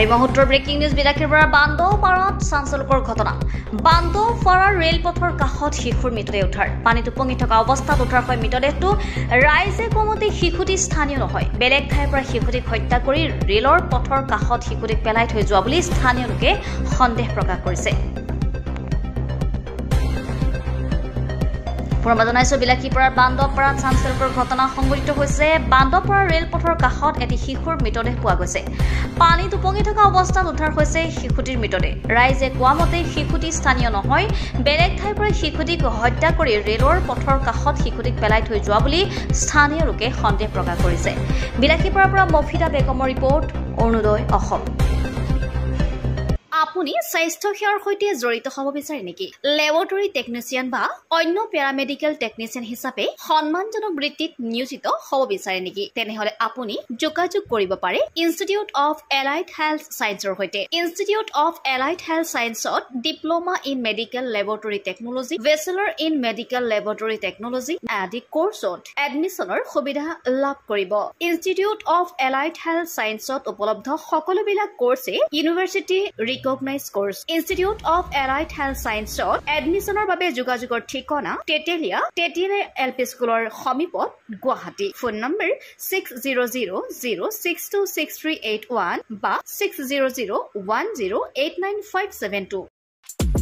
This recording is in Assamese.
এই মুহূৰ্তৰ ব্ৰেকিং নিউজ বিলাকৰ পৰা বান্দৰপাৰাত চাঞ্চল্যকৰ ঘটনা বান্দৰপাৰাৰ ৰেলপথৰ কাষত শিশুৰ মৃতদেহ উদ্ধাৰ পানীত উপঙি থকা অৱস্থাত উদ্ধাৰ হয় মৃতদেহটো ৰাইজে কমতে শিশুটি স্থানীয় নহয় বেলেগ ঠাইৰ পৰা শিশুটিক হত্যা কৰি ৰেলৰ পথৰ কাষত শিশুটিক পেলাই থৈ যোৱা বুলি স্থানীয় লোকে সন্দেহ প্ৰকাশ কৰিছে পৰমাজনাইছো বিলাকীপাৰাৰ বান্দৰপাৰাত চাঞ্চল্যকৰ ঘটনা সংঘটিত হৈছে বান্দৰপাৰা ৰেলপথৰ কাষত এটি শিশুৰ মৃতদেহ পোৱা গৈছে পানীত উপঙি থকা অৱস্থাত উদ্ধাৰ হৈছে শিশুটিৰ মৃতদেহ ৰাইজে কোৱা মতে শিশুটি স্থানীয় নহয় বেলেগ ঠাইৰ পৰা শিশুটিক হত্যা কৰি ৰেলৰ পথৰ কাষত শিশুটিক পেলাই থৈ যোৱা বুলি স্থানীয় লোকে সন্দেহ প্ৰকাশ কৰিছে বিলাকীপাৰাৰ পৰা মফিদা বেগমৰ ৰিপৰ্ট অৰুণোদয় অসম আপুনি স্বাস্থ্য সেৱাৰ সৈতে জড়িত হ'ব বিচাৰে নেকি লেবৰেটৰী টেকনিচিয়ান বা অন্য প্যাৰামেডিকেল টেকনিচিয়ান হিচাপে সন্মানজনক বৃত্তিত নিয়োজিত হ'ব বিচাৰে নেকি তেনেহলে আপুনি যোগাযোগ কৰিব পাৰে ইনষ্টিটিউট অফ এলাইড হেল্থ সায়েন্সৰ সৈতে ইনষ্টিটিউট অফ এলাইড হেল্থ সায়েন্সত diploma in medical laboratory technology bachelor in medical laboratory technology আদি কোৰ্সত এডমিশনৰ সুবিধা লাভ কৰিব ইনষ্টিটিউট অফ এলাইড হেল্থ সায়েন্সত উপলব্ধ সকলোবিলাক কোৰ্সে university recognized course Institute of Allied Health Science admissioner babe jogajogor thikona Tetelia LP Schoolor Homipot Guwahati phone number 6000626381 ba 6001089572